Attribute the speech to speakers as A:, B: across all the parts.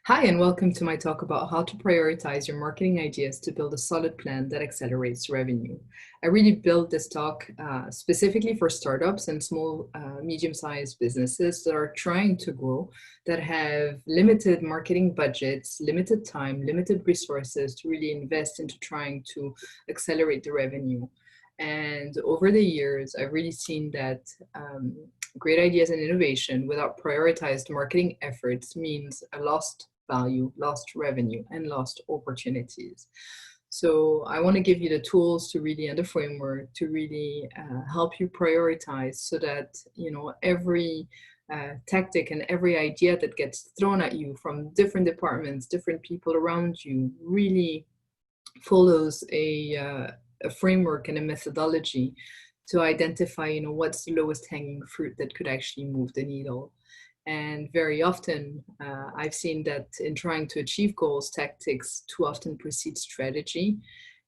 A: Hi, and welcome to my talk about how to prioritize your marketing ideas to build a solid plan that accelerates revenue. I really built this talk specifically for startups and small, medium-sized businesses that are trying to grow, that have limited marketing budgets, limited time, limited resources to really invest into trying to accelerate the revenue. And over the years, I've really seen that great ideas and innovation without prioritized marketing efforts means a lost value, lost revenue, and lost opportunities. So I want to give you the tools to really, and the framework to really help you prioritize so that, every tactic and every idea that gets thrown at you from different departments, different people around you, really follows a framework and a methodology to identify, what's the lowest hanging fruit that could actually move the needle. And very often, I've seen that in trying to achieve goals, tactics too often precede strategy.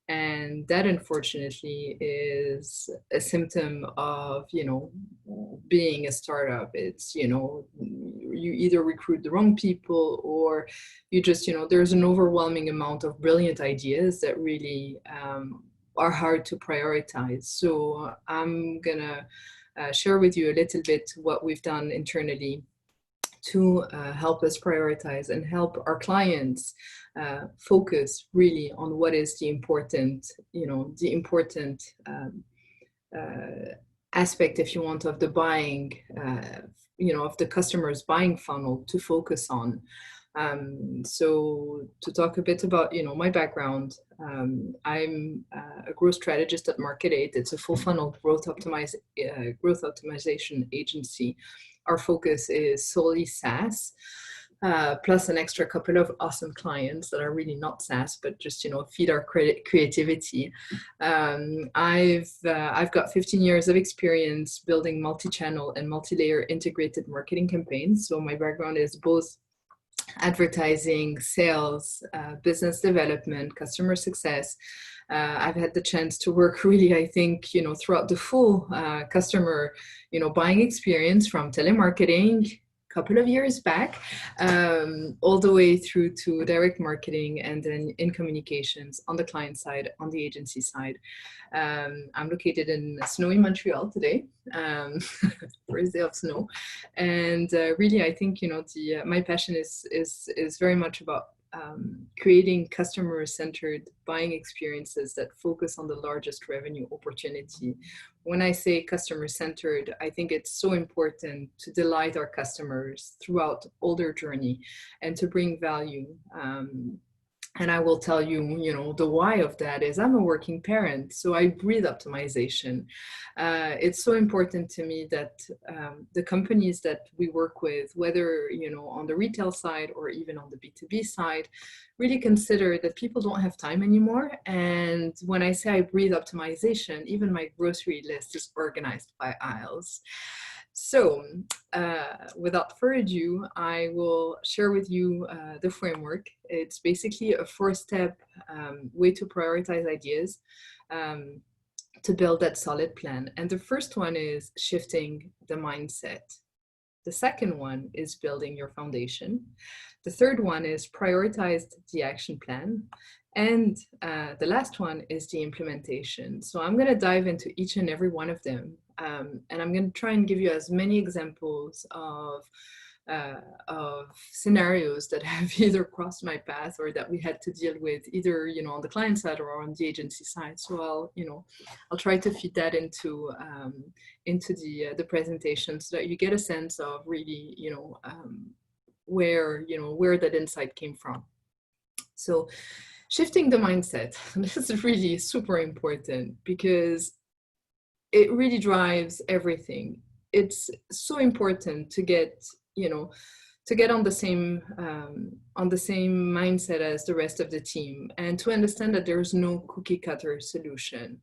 A: And that, unfortunately, is a symptom of, being a startup. It's, you either recruit the wrong people or you just, there's an overwhelming amount of brilliant ideas that really are hard to prioritize. So I'm gonna share with you a little bit what we've done internally to help us prioritize and help our clients focus really on what is the important, aspect, if you want, of the buying, of the customer's buying funnel to focus on. So to talk a bit about, my background, I'm a growth strategist at Market8. It's a full funnel growth optimization agency. Our focus is solely SaaS, plus an extra couple of awesome clients that are really not SaaS, but just feed our creativity. I've got 15 years of experience building multi-channel and multi-layer integrated marketing campaigns. So my background is both advertising, sales, business development, customer success. I've had the chance to work really, I think, throughout the full customer, buying experience from telemarketing a couple of years back, all the way through to direct marketing and then in communications on the client side, on the agency side. I'm located in snowy Montreal today, first day of snow. And really, I think, my passion is very much about creating customer-centered buying experiences that focus on the largest revenue opportunity. When I say customer-centered, I think it's so important to delight our customers throughout all their journey and to bring value. And I will tell you, the why of that is I'm a working parent, so I breathe optimization. It's so important to me that the companies that we work with, whether, on the retail side or even on the B2B side, really consider that people don't have time anymore. And when I say I breathe optimization, even my grocery list is organized by aisles. So without further ado, I will share with you the framework. It's basically a four-step way to prioritize ideas to build that solid plan. And the first one is shifting the mindset. The second one is building your foundation. The third one is prioritize the action plan. And the last one is the implementation. So I'm going to dive into each and every one of them. And I'm going to try and give you as many examples of scenarios that have either crossed my path or that we had to deal with either, on the client side or on the agency side. So I'll try to feed that into the presentation so that you get a sense of really, where that insight came from. So shifting the mindset, this is really super important because it really drives everything. It's so important to get, on the same mindset as the rest of the team and to understand that there's no cookie cutter solution.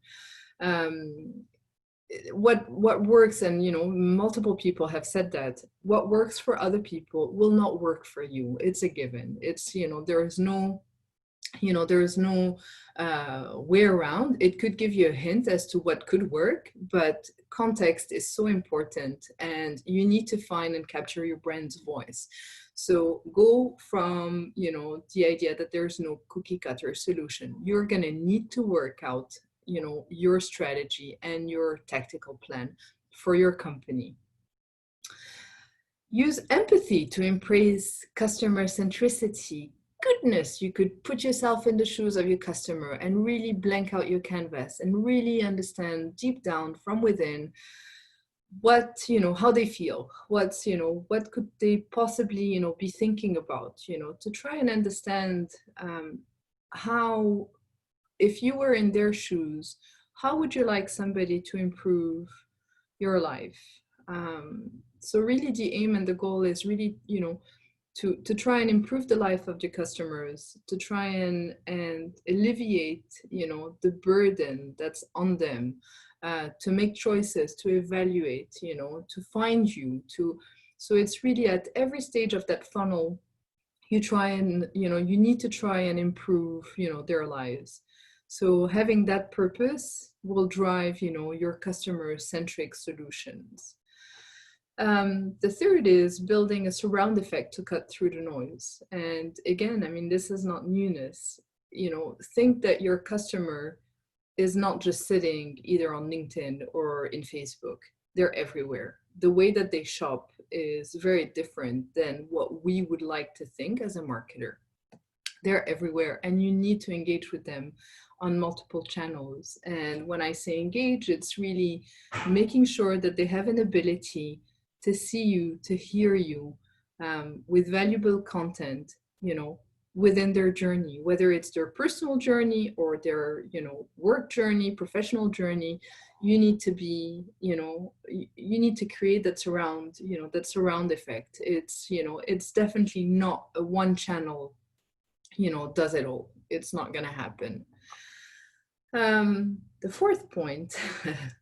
A: What works, and multiple people have said that what works for other people will not work for you. It's a given. It's there is no you know, there is no way around. It could give you a hint as to what could work, but context is so important, and you need to find and capture your brand's voice. So go from, you know, the idea that there's no cookie cutter solution. You're going to need to work out, you know, your strategy and your tactical plan for your company. Use empathy to embrace customer centricity. Goodness, you could put yourself in the shoes of your customer and really blank out your canvas and really understand deep down from within what, you know, how they feel, what's, you know, what could they possibly, you know, be thinking about, you know, to try and understand how, if you were in their shoes, how would you like somebody to improve your life? So really the aim and the goal is really, you know, to try and improve the life of the customers, to try and alleviate, you know, the burden that's on them, to make choices, to evaluate, you know, to find you, to, so it's really at every stage of that funnel, you try and, you know, you need to try and improve, you know, their lives. So having that purpose will drive, you know, your customer-centric solutions. The third is building a surround effect to cut through the noise. And again, I mean, this is not newness. You know, think that your customer is not just sitting either on LinkedIn or in Facebook. They're everywhere. The way that they shop is very different than what we would like to think as a marketer. They're everywhere, and you need to engage with them on multiple channels. And when I say engage, it's really making sure that they have an ability to see you, to hear you, with valuable content, you know, within their journey, whether it's their personal journey or their, you know, work journey, professional journey. You need to be, you know, you need to create that surround, you know, that surround effect. It's, you know, it's definitely not a one channel, you know, does it all. It's not going to happen. The fourth point,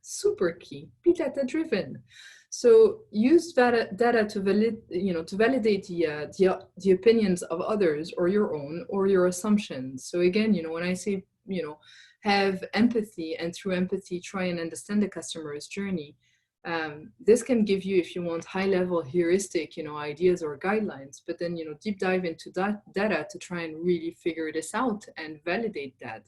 A: super key, be data driven. So use data to validate the opinions of others or your own or your assumptions. So again, you know, when I say, you know, have empathy, and through empathy try and understand the customer's journey. This can give you, if you want, high-level heuristic, you know, ideas or guidelines, but then, you know, deep dive into that data to try and really figure this out and validate that.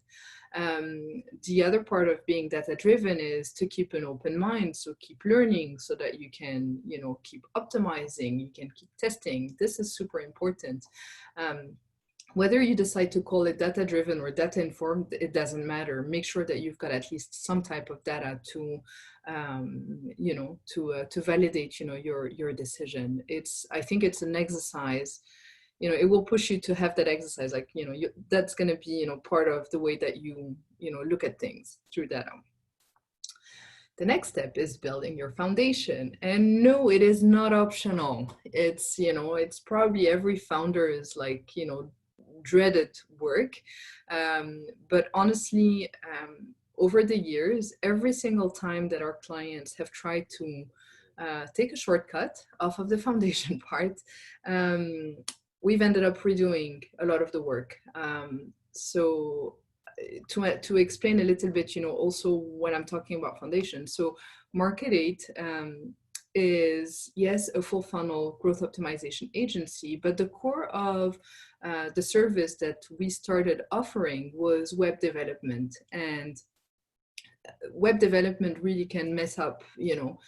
A: The other part of being data-driven is to keep an open mind, so keep learning so that you can, you know, keep optimizing, you can keep testing. This is super important. Whether you decide to call it data-driven or data-informed, it doesn't matter. Make sure that you've got at least some type of data to, you know, to validate, you know, your decision. I think it's an exercise. You know, it will push you to have that exercise. Like, you know, that's going to be, you know, part of the way that you know, look at things through data. The next step is building your foundation. And no, it is not optional. It's, you know, it's probably every founder's, like, you know, dreaded work. But honestly, over the years, every single time that our clients have tried to take a shortcut off of the foundation part, we've ended up redoing a lot of the work. So to explain a little bit, you know, also when I'm talking about foundation. So Market 8 is, yes, a full funnel growth optimization agency, but the core of the service that we started offering was web development. And web development really can mess up, you know,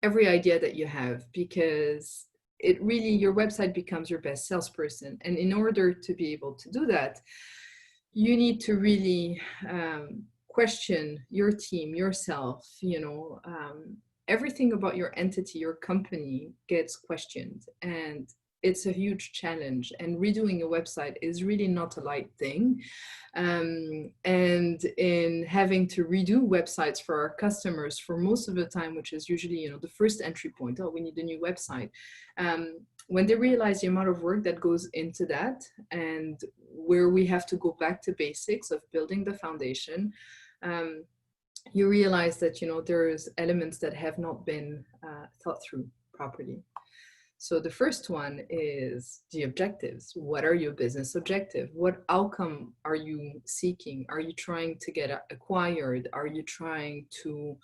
A: every idea that you have, because it really, your website becomes your best salesperson. And in order to be able to do that, you need to really question your team, yourself, you know, everything about your entity, your company gets questioned. And it's a huge challenge, and redoing a website is really not a light thing. And in having to redo websites for our customers for most of the time, which is usually, you know, the first entry point, oh, we need a new website. When they realize the amount of work that goes into that, and where we have to go back to basics of building the foundation, you realize that, you know, there's elements that have not been thought through properly. So the first one is the objectives. What are your business objective? What outcome are you seeking? Are you trying to get acquired? Are you trying to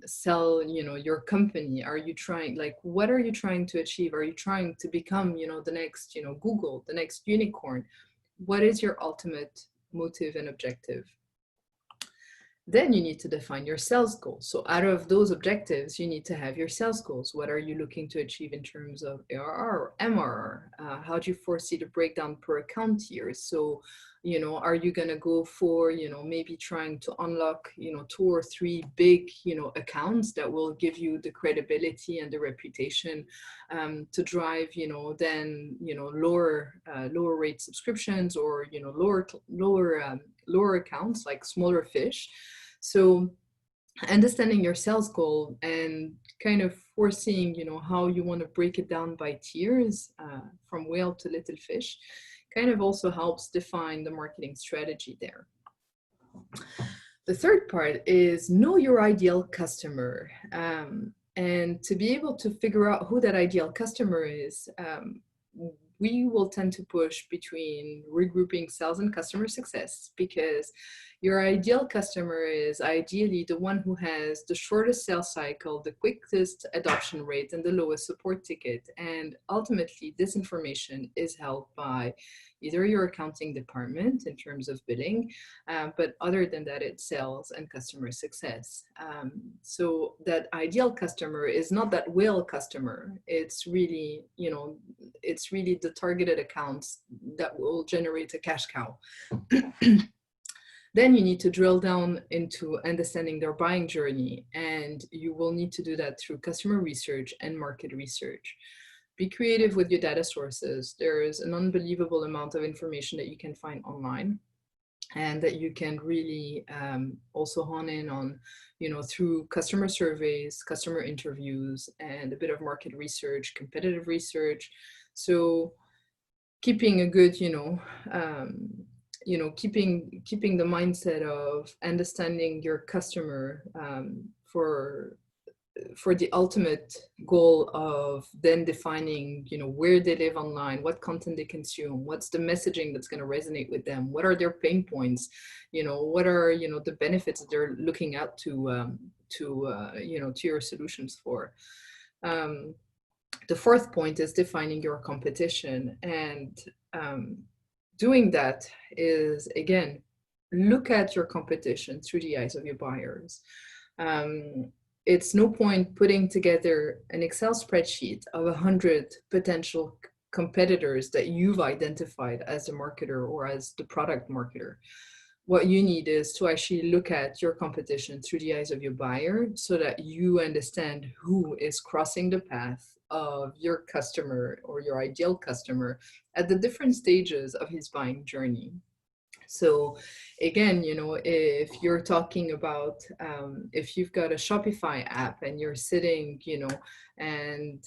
A: sell, your company? Are you trying, like, what are you trying to achieve? Are you trying to become, the next, Google, the next unicorn? What is your ultimate motive and objective? Then you need to define your sales goals. So out of those objectives, you need to have your sales goals. What are you looking to achieve in terms of ARR or MRR? How do you foresee the breakdown per account here? So, are you going to go for, maybe trying to unlock, 2 or 3 big, accounts that will give you the credibility and the reputation to drive, then, lower rate subscriptions, or, lower accounts, like smaller fish. So understanding your sales goal and kind of foreseeing, how you want to break it down by tiers, from whale to little fish, kind of also helps define the marketing strategy there. The third part is know your ideal customer. And to be able to figure out who that ideal customer is, we will tend to push between regrouping sales and customer success, because your ideal customer is ideally the one who has the shortest sales cycle, the quickest adoption rate, and the lowest support ticket. And ultimately, this information is held by either your accounting department in terms of billing, but other than that, it's sales and customer success. So that ideal customer is not that whale customer. It's really, it's really the targeted accounts that will generate a cash cow. Then you need to drill down into understanding their buying journey, and you will need to do that through customer research and market research. Be creative with your data sources. There's an unbelievable amount of information that you can find online, and that you can really also hone in on, through customer surveys, customer interviews, and a bit of market research, competitive research. So keeping a good, keeping the mindset of understanding your customer for the ultimate goal of then defining, where they live online, what content they consume, what's the messaging that's going to resonate with them, what are their pain points, what are, the benefits that they're looking out to your solutions for. The fourth point is defining your competition, and doing that is, again, look at your competition through the eyes of your buyers. It's no point putting together an Excel spreadsheet of 100 potential competitors that you've identified as a marketer or as the product marketer. What you need is to actually look at your competition through the eyes of your buyer, so that you understand who is crossing the path of your customer or your ideal customer at the different stages of his buying journey. So again, if you're talking about, if you've got a Shopify app and you're sitting, and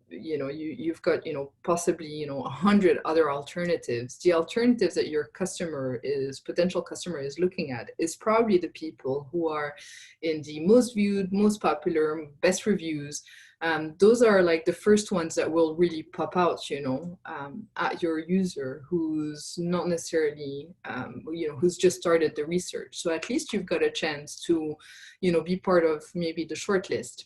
A: you've got, possibly, 100 other alternatives, the alternatives that your potential customer is looking at is probably the people who are in the most viewed, most popular, best reviews. Those are like the first ones that will really pop out, at your user who's not necessarily, who's just started the research. So at least you've got a chance to, be part of maybe the short list.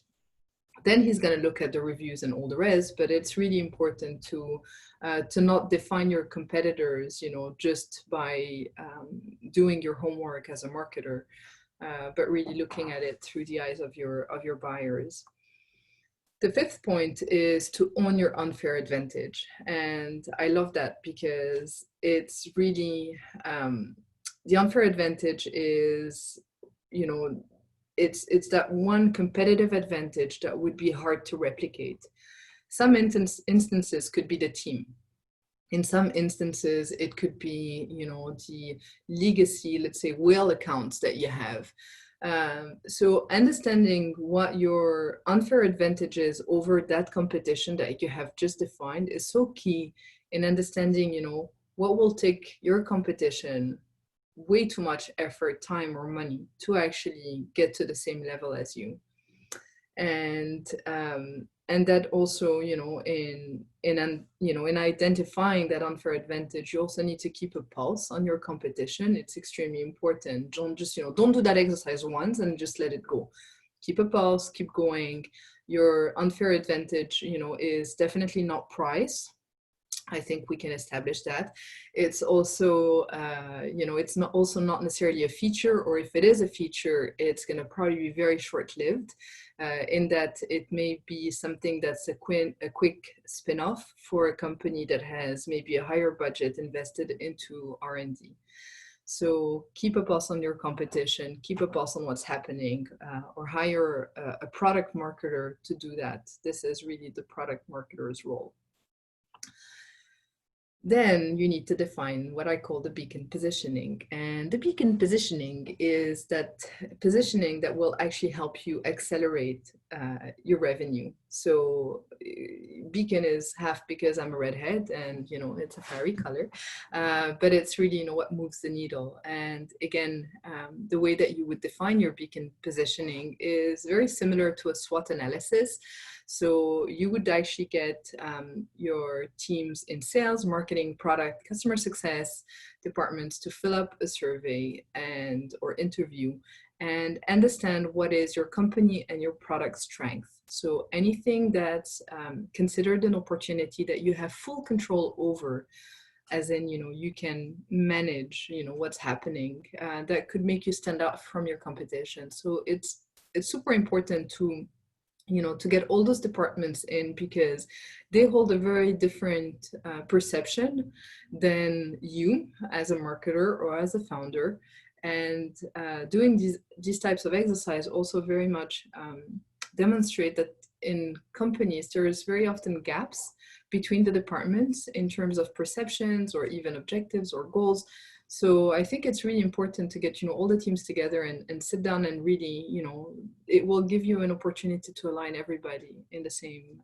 A: Then he's going to look at the reviews and all the rest, but it's really important to not define your competitors, just by doing your homework as a marketer, but really looking at it through the eyes of your buyers. The fifth point is to own your unfair advantage. And I love that, because it's really, the unfair advantage is, it's that one competitive advantage that would be hard to replicate. Some instances could be the team. In some instances, it could be, the legacy, let's say, whale accounts that you have. So understanding what your unfair advantage is over that competition that you have just defined is so key in understanding, what will take your competition way too much effort, time, or money to actually get to the same level as you. And And that also, in identifying that unfair advantage, you also need to keep a pulse on your competition. It's extremely important. Don't just, don't do that exercise once and just let it go. Keep a pulse, keep going. Your unfair advantage, is definitely not price. I think we can establish that. It's also, it's not also not necessarily a feature, or if it is a feature, it's going to probably be very short-lived, in that it may be something that's a quick spin-off for a company that has maybe a higher budget invested into R&D. So keep a pulse on your competition, keep a pulse on what's happening, or hire a product marketer to do that. This is really the product marketer's role. Then you need to define what I call the beacon positioning. And the beacon positioning is that positioning that will actually help you accelerate your revenue. So beacon is half because I'm a redhead and, it's a fiery color, but it's really, what moves the needle. And again, the way that you would define your beacon positioning is very similar to a SWOT analysis. So you would actually get your teams in sales, marketing, product, customer success departments to fill up a survey or interview and understand what is your company and your product strength. So anything that's considered an opportunity that you have full control over, as in, you can manage, what's happening, that could make you stand out from your competition. So it's super important to get all those departments in, because they hold a very different perception than you as a marketer or as a founder. And doing these types of exercise also very much demonstrate that in companies, there is very often gaps between the departments in terms of perceptions or even objectives or goals. So I think it's really important to get, all the teams together and sit down and really, it will give you an opportunity to align everybody in the same,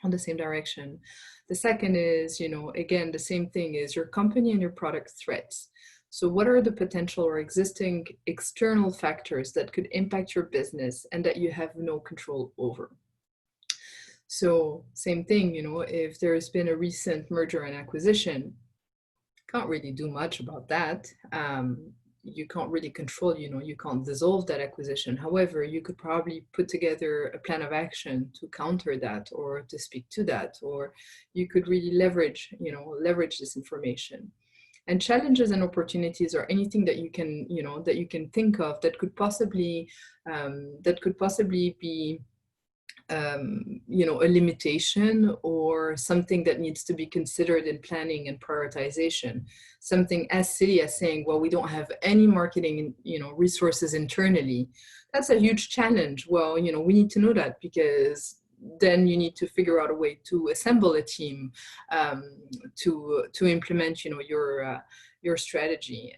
A: on the same direction. The second is, again, the same thing is your company and your product threats. So what are the potential or existing external factors that could impact your business and that you have no control over? So same thing, if there's been a recent merger and acquisition, can't really do much about that. You can't really control, you can't dissolve that acquisition. However, you could probably put together a plan of action to counter that or to speak to that, or you could really leverage this information. And challenges and opportunities are anything that you can, that you can think of that could possibly be a limitation or something that needs to be considered in planning and prioritization. Something as silly as saying, well, we don't have any marketing, resources internally. That's a huge challenge. Well, we need to know that, because then you need to figure out a way to assemble a team to implement, your strategy.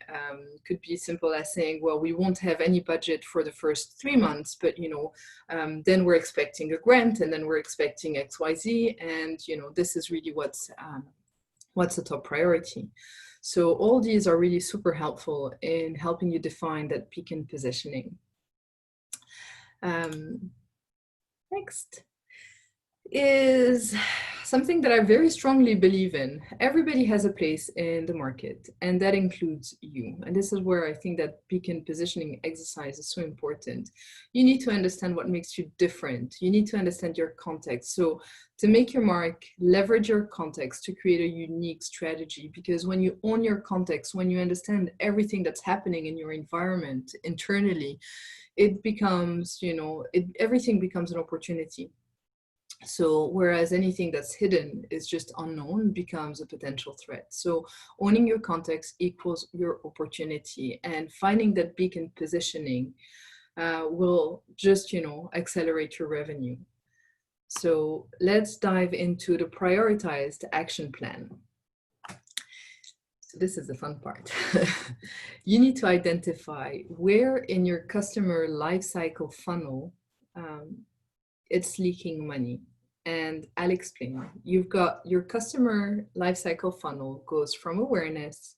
A: Could be simple as saying, well, we won't have any budget for the first 3 months, but then we're expecting a grant, and then we're expecting XYZ, and this is really what's the top priority. So all these are really super helpful in helping you define that beacon positioning. Next is something that I very strongly believe in. Everybody has a place in the market, and that includes you. And this is where I think that beacon positioning exercise is so important. You need to understand what makes you different. You need to understand your context. So to make your mark, leverage your context to create a unique strategy, because when you own your context, when you understand everything that's happening in your environment internally, it becomes, everything becomes an opportunity. So whereas anything that's hidden is just unknown, becomes a potential threat. So owning your context equals your opportunity, and finding that beacon positioning will just, accelerate your revenue. So let's dive into the prioritized action plan. So this is the fun part. You need to identify where in your customer lifecycle funnel it's leaking money. And I'll explain. You've got your customer lifecycle funnel goes from awareness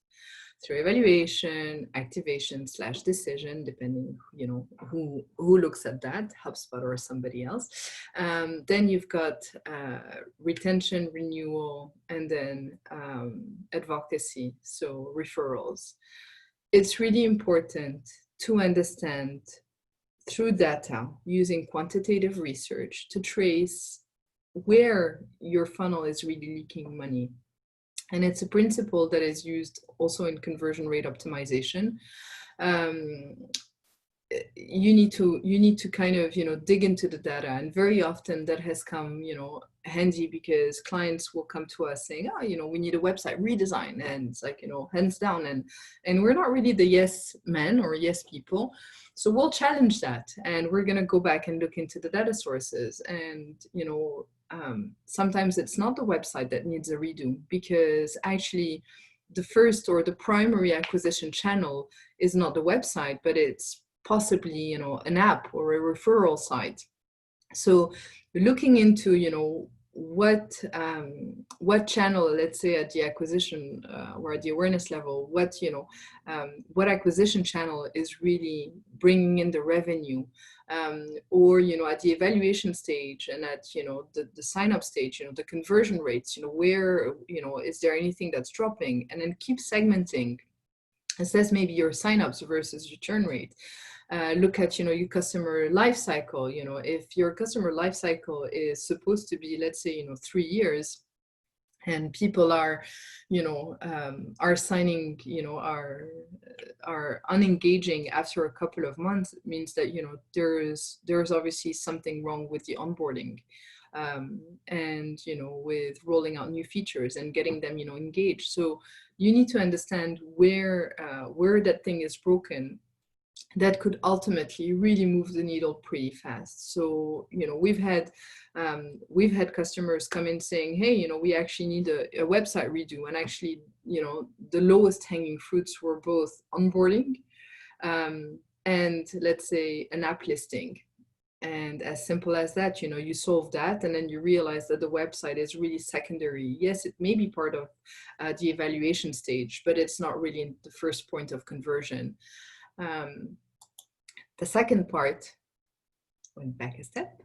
A: through evaluation, activation / decision, depending, who looks at that, HubSpot or somebody else. Then you've got retention, renewal, and then advocacy, so referrals. It's really important to understand through data, using quantitative research, to trace where your funnel is really leaking money. And it's a principle that is used also in conversion rate optimization. You need to kind of, dig into the data, and very often that has come, handy, because clients will come to us saying, oh, we need a website redesign, and it's like, hands down, and we're not really the yes men or yes people. So we'll challenge that, and we're going to go back and look into the data sources, and sometimes it's not the website that needs a redo, because actually the first or the primary acquisition channel is not the website, but it's possibly, an app or a referral site. So looking into, what channel, let's say at the acquisition or at the awareness level, what acquisition channel is really bringing in the revenue, or at the evaluation stage, and at the sign up stage, the conversion rates, where is there anything that's dropping, and then keep segmenting. Assess maybe your signups versus your churn rate. Look at your customer life cycle. If your customer life cycle is supposed to be, let's say 3 years, and people are signing, are unengaging after a couple of months, it means that there's obviously something wrong with the onboarding, and with rolling out new features and getting them engaged. So you need to understand where that thing is broken, that could ultimately really move the needle pretty fast. So we've had customers come in saying, hey, we actually need a website redo, and actually the lowest hanging fruits were both onboarding and, let's say, an app listing. And as simple as that, you solve that, and then you realize that the website is really secondary. Yes, it may be part of the evaluation stage, but it's not really the first point of conversion. The second part, going back a step,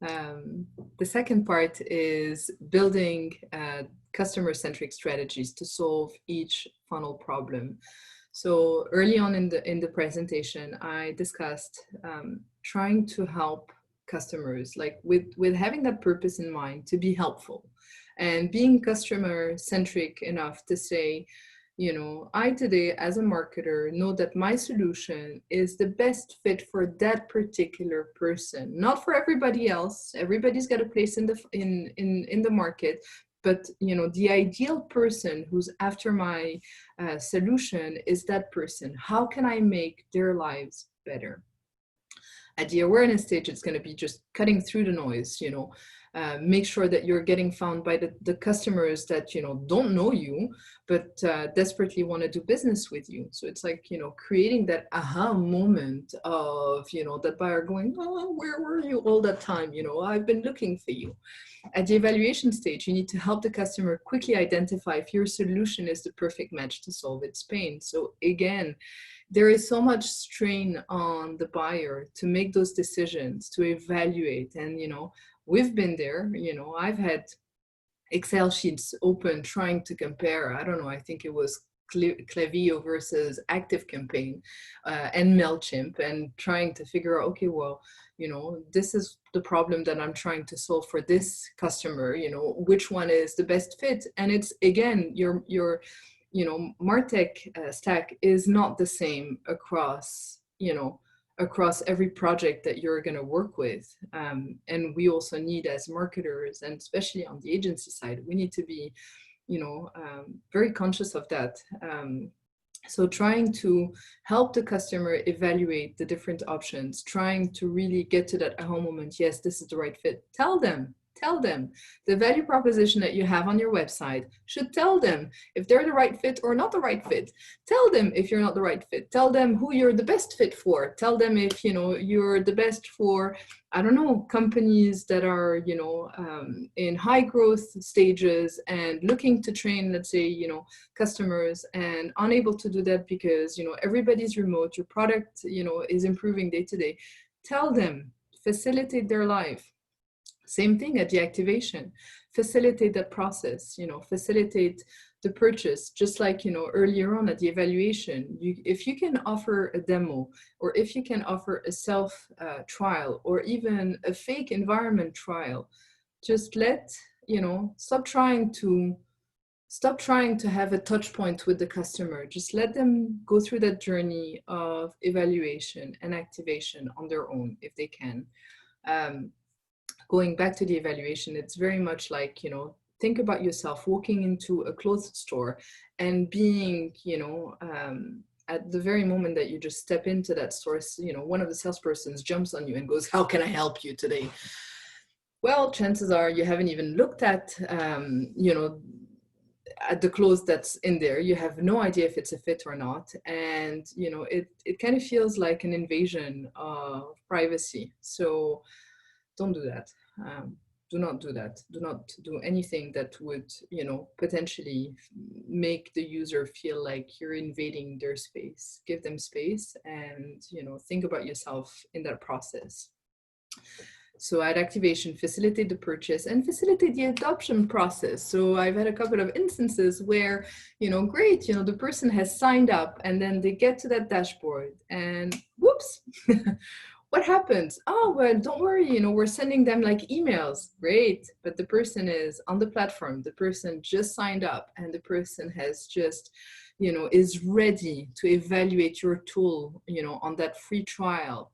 A: the second part is building customer-centric strategies to solve each funnel problem. So early on in the presentation, I discussed trying to help customers, like with having that purpose in mind, to be helpful, and being customer-centric enough to say, I today as a marketer know that my solution is the best fit for that particular person, not for everybody else. Everybody's got a place in the market, but the ideal person who's after my solution is that person. How can I make their lives better? At the awareness stage, it's going to be just cutting through the noise, make sure that you're getting found by the customers that, don't know you, but desperately want to do business with you. So it's like, creating that aha moment of, that buyer going, oh, where were you all that time? I've been looking for you. At the evaluation stage, you need to help the customer quickly identify if your solution is the perfect match to solve its pain. So again, there is so much strain on the buyer to make those decisions, to evaluate. And, we've been there, I've had Excel sheets open trying to compare, I don't know, I think it was Klaviyo versus ActiveCampaign and MailChimp, and trying to figure out, okay, well, this is the problem that I'm trying to solve for this customer, which one is the best fit? And it's, again, your MarTech stack is not the same across, across every project that you're going to work with. And we also need, as marketers, and especially on the agency side, we need to be, very conscious of that. So trying to help the customer evaluate the different options, trying to really get to that aha moment. Yes, this is the right fit. Tell them, Tell them. The value proposition that you have on your website should tell them if they're the right fit or not the right fit. Tell them if you're not the right fit. Tell them who you're the best fit for. Tell them if, you know, you're the best for, I don't know, companies that are, you know, in high growth stages and looking to train, let's say, you know, customers and unable to do that because, you know, everybody's remote, your product, you know, is improving day to day. Tell them, facilitate their life. Same thing at the activation, facilitate that process, you know, facilitate the purchase, just like, you know, earlier on at the evaluation, if you can offer a demo, or if you can offer a self trial, or even a fake environment trial, just let, you know, stop trying to have a touch point with the customer. Just let them go through that journey of evaluation and activation on their own if they can. Going back to the evaluation, it's very much like, you know, think about yourself walking into a clothes store and being, you know, at the very moment that you just step into that store, you know, one of the salespersons jumps on you and goes, "How can I help you today?" Well, chances are you haven't even looked at, you know, at the clothes that's in there. You have no idea if it's a fit or not. And, you know, it kind of feels like an invasion of privacy. So don't do that. Do not do that. Do not do anything that would, you know, potentially make the user feel like you're invading their space. Give them space and, you know, think about yourself in that process. So at activation, facilitate the purchase and facilitate the adoption process. So I've had a couple of instances where, you know, great, you know, the person has signed up and then they get to that dashboard and whoops, what happens? Oh, well, don't worry, you know, we're sending them like emails. Great. But the person is on the platform. The person just signed up and the person has just, you know, is ready to evaluate your tool, you know, on that free trial.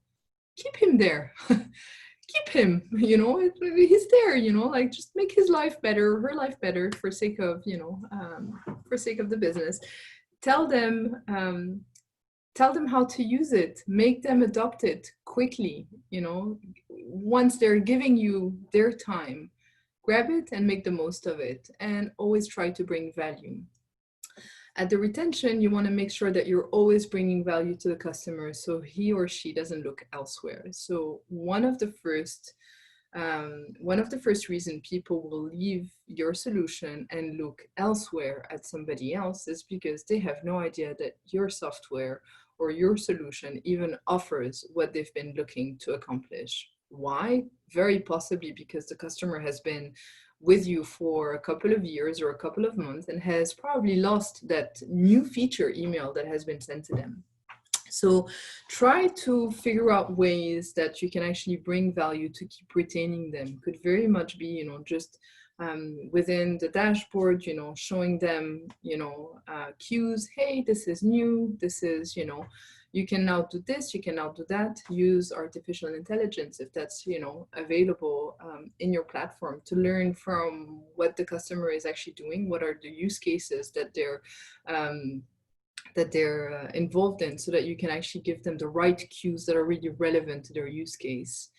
A: Keep him there. Keep him, you know, he's there, you know, like just make his life better, her life better for sake of, you know, for sake of the business. Tell them how to use it, make them adopt it quickly, you know, once they're giving you their time, grab it and make the most of it, and always try to bring value. At the retention, you want to make sure that you're always bringing value to the customer so he or she doesn't look elsewhere. So one of the first reasons people will leave your solution and look elsewhere at somebody else is because they have no idea that your software or your solution even offers what they've been looking to accomplish. Why? Very possibly because the customer has been with you for a couple of years or a couple of months and has probably lost that new feature email that has been sent to them. So try to figure out ways that you can actually bring value to keep retaining them. Could very much be, you know, just within the dashboard, you know, showing them, you know, cues. Hey, this is new. This is, you know, you can now do this, you can now do that. Use artificial intelligence if that's, you know, available in your platform to learn from what the customer is actually doing. What are the use cases that they're involved in, so that you can actually give them the right cues that are really relevant to their use case.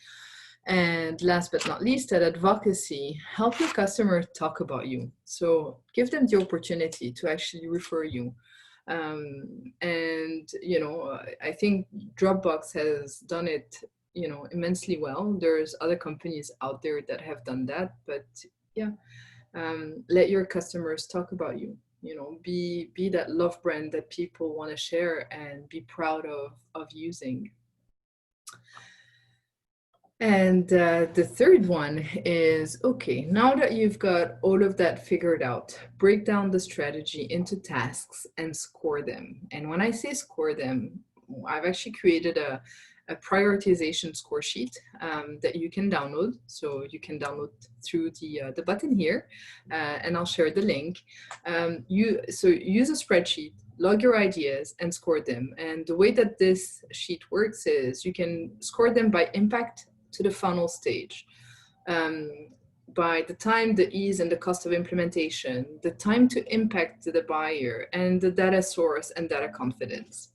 A: And last but not least, at advocacy, help your customer talk about you. So give them the opportunity to actually refer you. And, you know, I think Dropbox has done it, you know, immensely well. There's other companies out there that have done that, but yeah, let your customers talk about you. You know, be that love brand that people want to share and be proud of using. And the third one is, okay, now that you've got all of that figured out, break down the strategy into tasks and score them. And when I say score them, I've actually created a prioritization score sheet that you can download. So you can download through the button here, and I'll share the link. So use a spreadsheet, log your ideas and score them. And the way that this sheet works is you can score them by impact to the funnel stage, by the time, the ease, and the cost of implementation, the time to impact the buyer, and the data source and data confidence.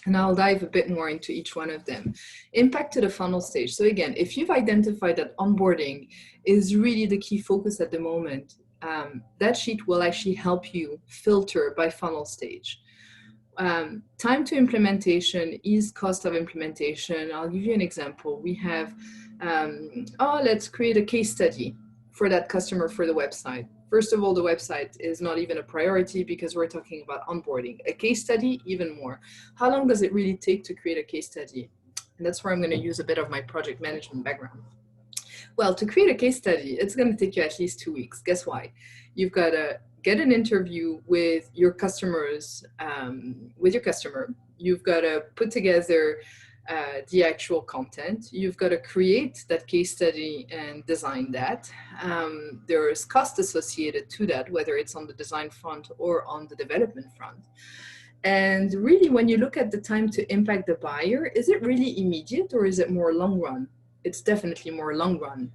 A: And I'll dive a bit more into each one of them. Impact to the funnel stage. So again, if you've identified that onboarding is really the key focus at the moment, that sheet will actually help you filter by funnel stage. Time to implementation is cost of implementation. I'll give you an example. We have, let's create a case study for that customer for the website. First of all, the website is not even a priority because we're talking about onboarding. A case study, even more. How long does it really take to create a case study? And that's where I'm going to use a bit of my project management background. Well, to create a case study, it's going to take you at least 2 weeks. Guess why? You've got to get an interview with your customers, with your customer. You've got to put together the actual content. You've got to create that case study and design that. There's cost associated to that, whether it's on the design front or on the development front. And really, when you look at the time to impact the buyer, is it really immediate or is it more long run? It's definitely more long run.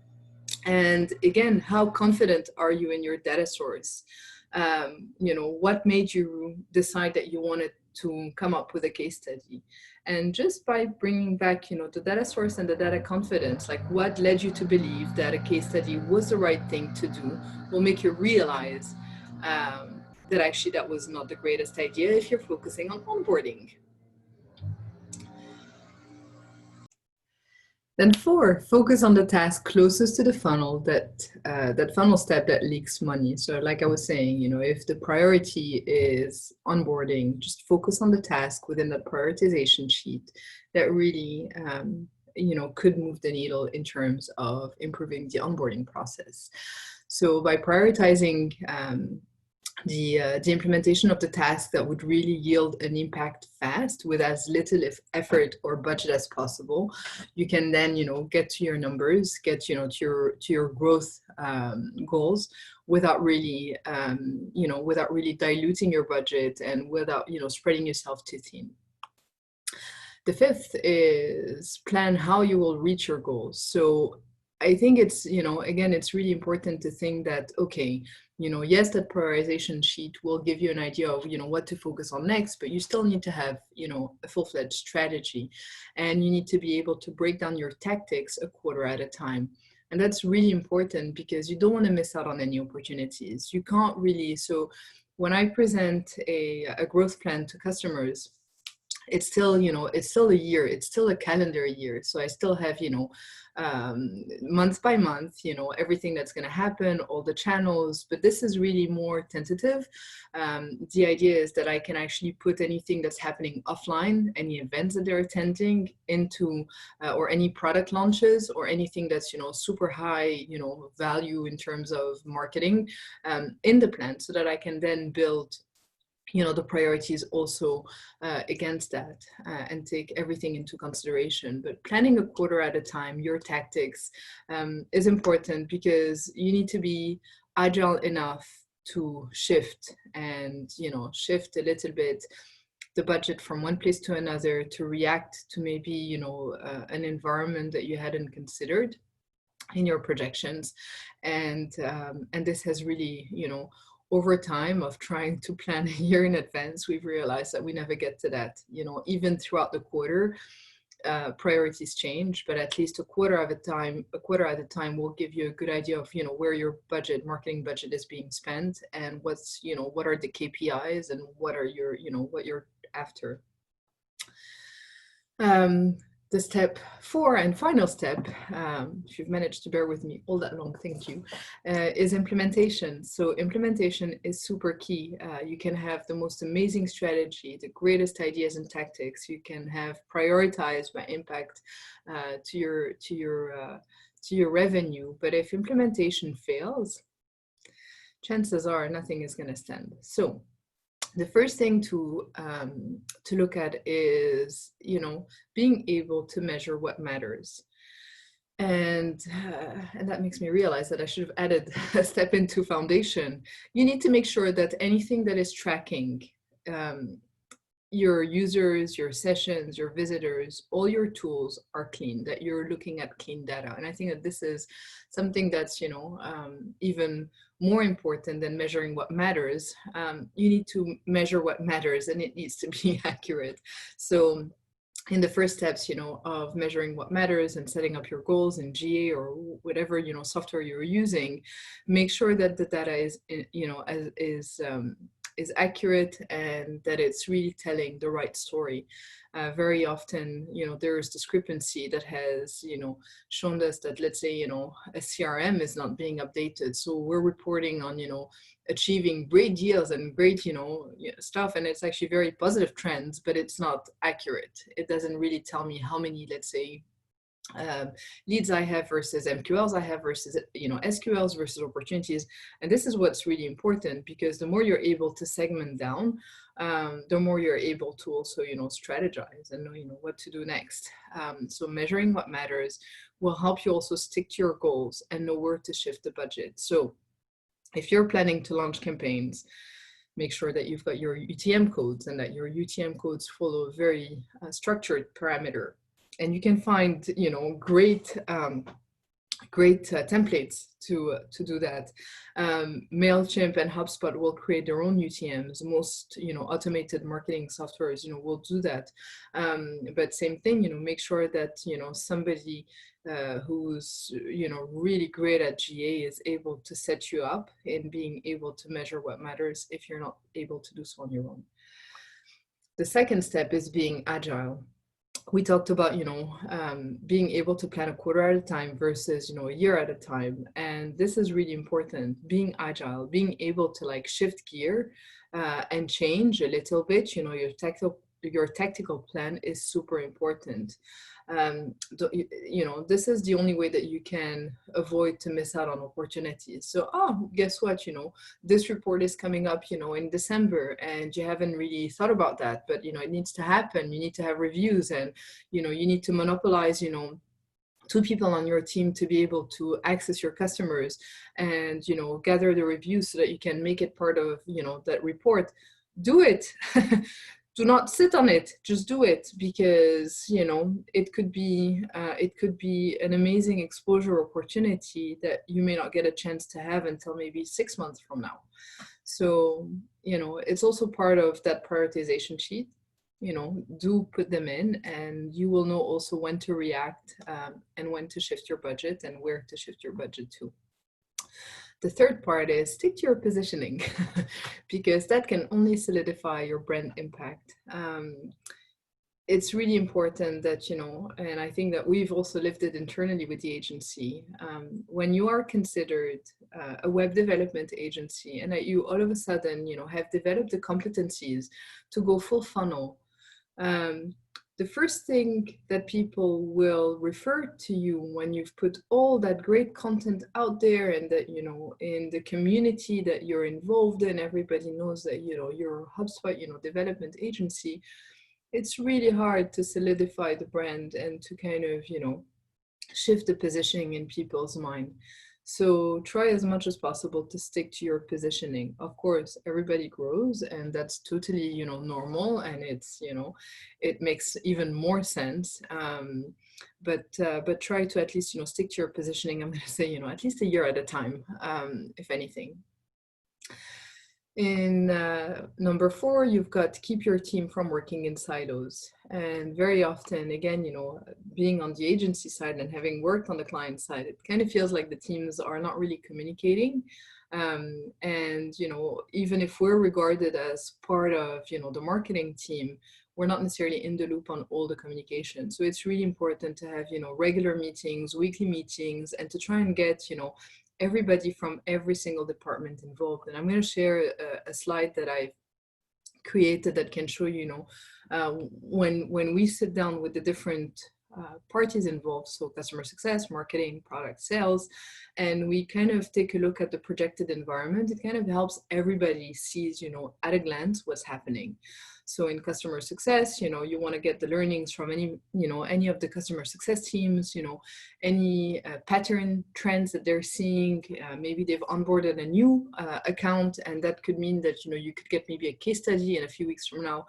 A: And again, how confident are you in your data source? What made you decide that you wanted to come up with a case study? And just by bringing back, the data source and the data confidence, like what led you to believe that a case study was the right thing to do, will make you realize that actually that was not the greatest idea if you're focusing on onboarding. Then 4, focus on the task closest to the funnel, that funnel step that leaks money. So like I was saying, if the priority is onboarding, just focus on the task within the prioritization sheet that really, could move the needle in terms of improving the onboarding process. So by prioritizing the implementation of the task that would really yield an impact fast with as little effort or budget as possible, you can then get to your numbers, get to your growth goals without really diluting your budget and without spreading yourself too thin. The 5th is plan how you will reach your goals. So I think it's, again, it's really important to think that, okay, yes, that prioritization sheet will give you an idea of, what to focus on next, but you still need to have, a full-fledged strategy, and you need to be able to break down your tactics a quarter at a time. And that's really important because you don't want to miss out on any opportunities. You can't really, so when I present a growth plan to customers, it's still, it's still a year, it's still a calendar year. So I still have, month by month, everything that's going to happen, all the channels, but this is really more tentative. The idea is that I can actually put anything that's happening offline, any events that they're attending into, or any product launches or anything that's, super high, value in terms of marketing in the plan so that I can then build the priorities also against that and take everything into consideration. But planning a quarter at a time, your tactics is important because you need to be agile enough to shift and, shift a little bit the budget from one place to another to react to maybe, an environment that you hadn't considered in your projections. And this has really, over time of trying to plan a year in advance, we've realized that we never get to that. Even throughout the quarter, priorities change, but at least a quarter at a time will give you a good idea of, where your marketing budget is being spent and what's, what are the KPIs and what are your, what you're after. The step 4 and final step, if you've managed to bear with me all that long, thank you, is implementation. So implementation is super key. You can have the most amazing strategy, the greatest ideas and tactics. You can have prioritized by impact to your revenue. But if implementation fails, chances are nothing is going to stand. So the first thing to look at is, being able to measure what matters. And that makes me realize that I should have added a step into foundation. You need to make sure that anything that is tracking your users, your sessions, your visitors, all your tools are clean, that you're looking at clean data. And I think that this is something that's, even more important than measuring what matters. You need to measure what matters, and it needs to be accurate. So in the first steps, of measuring what matters and setting up your goals in GA or whatever, software you're using, make sure that the data is, is accurate and that it's really telling the right story. Very often, there is discrepancy that has, shown us that, let's say, a CRM is not being updated. So we're reporting on, achieving great deals and great, stuff. And it's actually very positive trends, but it's not accurate. It doesn't really tell me how many, let's say, leads I have versus MQLs I have versus SQLs versus opportunities. And this is what's really important, because the more you're able to segment down, the more you're able to also strategize and know what to do next. So measuring what matters will help you also stick to your goals and know where to shift the budget. So if you're planning to launch campaigns, make sure that you've got your UTM codes and that your UTM codes follow a very structured parameter. And you can find, great templates to do that. MailChimp and HubSpot will create their own UTMs. Most, automated marketing softwares, will do that. But same thing, make sure that, somebody who's, really great at GA is able to set you up in being able to measure what matters if you're not able to do so on your own. The second step is being agile. We talked about, being able to plan a quarter at a time versus, a year at a time. And this is really important, being agile, being able to shift gear and change a little bit, your tactical plan is super important. This is the only way that you can avoid to miss out on opportunities. So, guess what, this report is coming up, in December, and you haven't really thought about that, but, it needs to happen. You need to have reviews, and, you need to monopolize, 2 people on your team to be able to access your customers and, gather the reviews so that you can make it part of, that report. Do it. Do not sit on it, just do it, because it could be an amazing exposure opportunity that you may not get a chance to have until maybe 6 months from now. So it's also part of that prioritization sheet. Do put them in, and you will know also when to react and when to shift your budget and where to shift your budget to. The third part is stick to your positioning, because that can only solidify your brand impact. It's really important that, and I think that we've also lived it internally with the agency, when you are considered a web development agency and that you all of a sudden, have developed the competencies to go full funnel, the first thing that people will refer to you when you've put all that great content out there and that, in the community that you're involved in, everybody knows that, you're a HubSpot, development agency. It's really hard to solidify the brand and to kind of, shift the positioning in people's mind. So try as much as possible to stick to your positioning. Of course, everybody grows, and that's totally, normal, and it's, it makes even more sense. But try to at least, stick to your positioning. I'm going to say, at least a year at a time, if anything. In number 4, you've got to keep your team from working in silos. And very often, again, being on the agency side and having worked on the client side, it kind of feels like the teams are not really communicating. And, even if we're regarded as part of, the marketing team, we're not necessarily in the loop on all the communication. So it's really important to have, regular meetings, weekly meetings, and to try and get, everybody from every single department involved. And I'm going to share a slide that I've created that can show when we sit down with the different parties involved, so customer success, marketing, product, sales, and we kind of take a look at the projected environment. It kind of helps everybody sees, at a glance what's happening. So in customer success, you want to get the learnings from any of the customer success teams, any pattern trends that they're seeing. Maybe they've onboarded a new account, and that could mean that, you could get maybe a case study in a few weeks from now.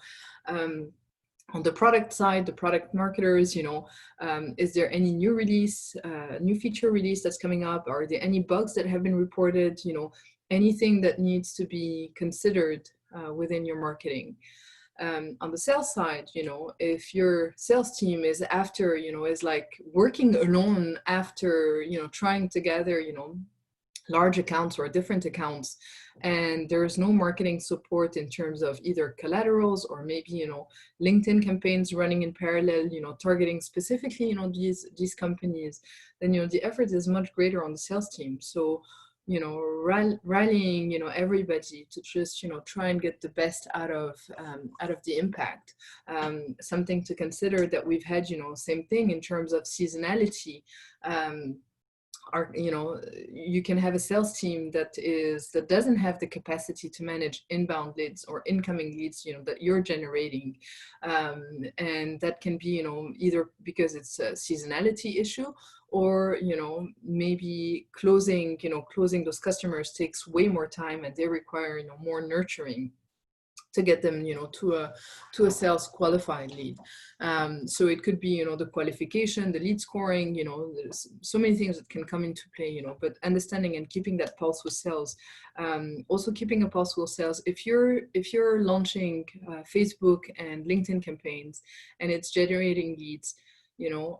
A: On the product side, the product marketers, is there any new release, new feature release that's coming up? Are there any bugs that have been reported? Anything that needs to be considered within your marketing. On the sales side, if your sales team is after, is like working alone after, trying to gather, large accounts or different accounts, and there's no marketing support in terms of either collaterals or maybe, LinkedIn campaigns running in parallel, targeting specifically, these companies, then, the effort is much greater on the sales team. So, rallying, everybody to just, try and get the best out of the impact. Something to consider that we've had, same thing in terms of seasonality. You can have a sales team that doesn't have the capacity to manage inbound leads or incoming leads, that you're generating, and that can be, either because it's a seasonality issue, or maybe closing those customers takes way more time, and they require more nurturing to get them, to a sales qualified lead. So it could be, the qualification, the lead scoring, there's so many things that can come into play, but understanding and keeping that pulse with sales. Also keeping a pulse with sales. If you're launching Facebook and LinkedIn campaigns and it's generating leads,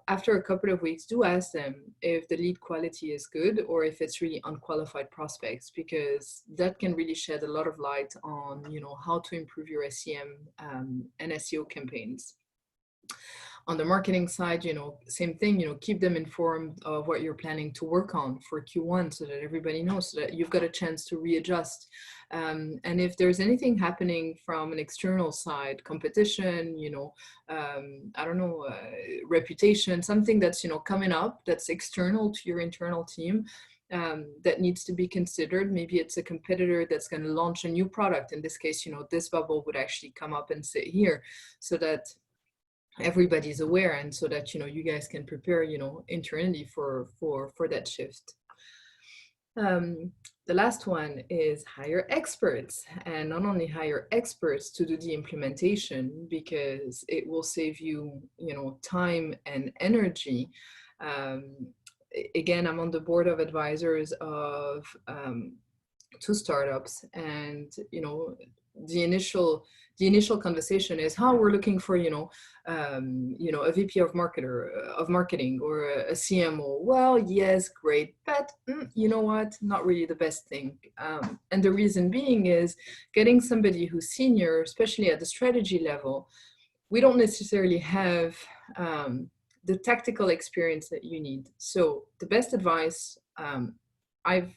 A: after a couple of weeks, do ask them if the lead quality is good or if it's really unqualified prospects, because that can really shed a lot of light on, how to improve your SEM and SEO campaigns. On the marketing side, same thing, keep them informed of what you're planning to work on for Q1 so that everybody knows, so that you've got a chance to readjust. And if there's anything happening from an external side, competition, I don't know, reputation, something that's, coming up that's external to your internal team, that needs to be considered. Maybe it's a competitor that's going to launch a new product. In this case, this bubble would actually come up and sit here so that everybody's aware, and so that you guys can prepare internally for that shift. The last one is hire experts, and not only hire experts to do the implementation, because it will save you time and energy. Again, I'm on the board of advisors of 2 startups, and the initial conversation is how we're looking for a VP of marketing or a CMO. Well, yes, great, but you know what, not really the best thing. And the reason being is getting somebody who's senior, especially at the strategy level. We don't necessarily have the tactical experience that you need. So the best advice I've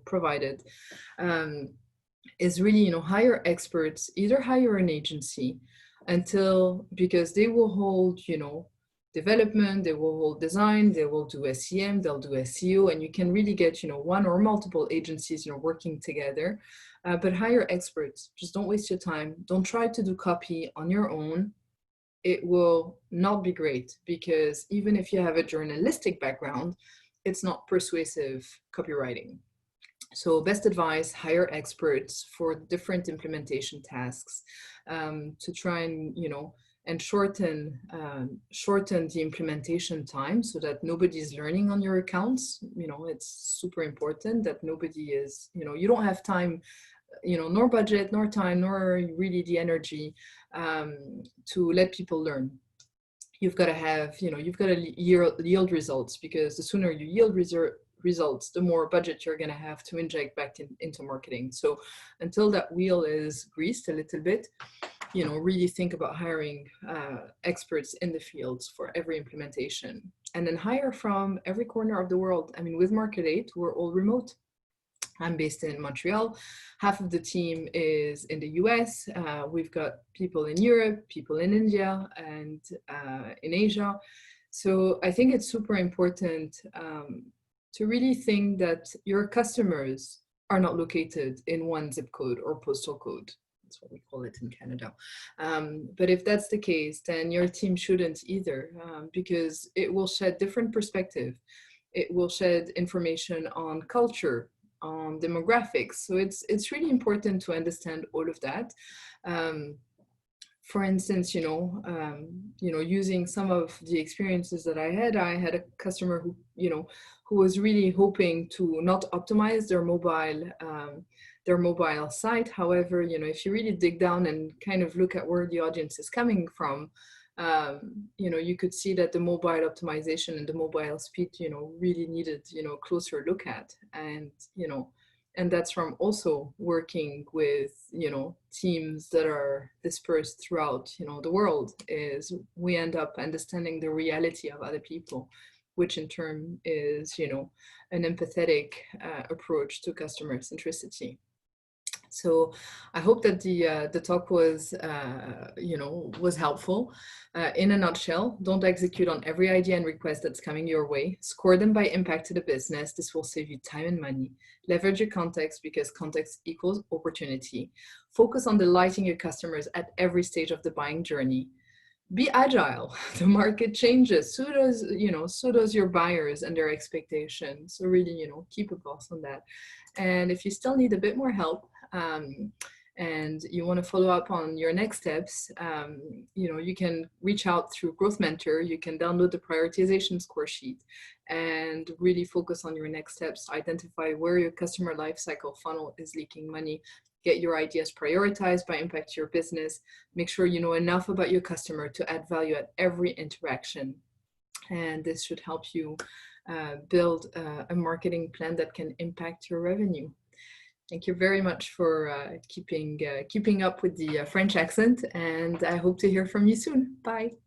A: provided is really, hire experts, either hire an agency because they will hold, development, they will hold design, they will do SEM, they'll do SEO, and you can really get, one or multiple agencies, working together. But hire experts. Just don't waste your time. Don't try to do copy on your own. It will not be great, because even if you have a journalistic background, it's not persuasive copywriting. So best advice, hire experts for different implementation tasks, to try and shorten the implementation time so that nobody's learning on your accounts. It's super important that nobody is, you don't have time, nor budget, nor time, nor really the energy to let people learn. You've got to have, you've got to yield results, because the sooner you yield results, the more budget you're going to have to inject back into marketing. So until that wheel is greased a little bit, really think about hiring experts in the fields for every implementation, and then hire from every corner of the world. I mean, with Market 8, we're all remote. I'm based in Montreal. Half of the team is in the US. We've got people in Europe, people in India, and in Asia. So I think it's super important to really think that your customers are not located in one zip code or postal code. That's what we call it in Canada. But if that's the case, then your team shouldn't either, because it will shed different perspective. It will shed information on culture, on demographics. So it's really important to understand all of that. For instance, using some of the experiences that I had a customer who, who was really hoping to not optimize their mobile site. However, if you really dig down and kind of look at where the audience is coming from, you could see that the mobile optimization and the mobile speed, really needed, closer look at. And that's from also working with, teams that are dispersed throughout, the world, is we end up understanding the reality of other people, which in turn is, an empathetic approach to customer centricity. So I hope that the talk was, was helpful. In a nutshell, don't execute on every idea and request that's coming your way. Score them by impact to the business. This will save you time and money. Leverage your context, because context equals opportunity. Focus on delighting your customers at every stage of the buying journey. Be agile. The market changes. So does your buyers and their expectations. So really, keep a pulse on that. And if you still need a bit more help, and you want to follow up on your next steps, you can reach out through Growth Mentor. You can download the prioritization score sheet and really focus on your next steps. Identify where your customer lifecycle funnel is leaking money. Get your ideas prioritized by impact to your business. Make sure you know enough about your customer to add value at every interaction. And this should help you build a marketing plan that can impact your revenue. Thank you very much for keeping up with the French accent, and I hope to hear from you soon. Bye.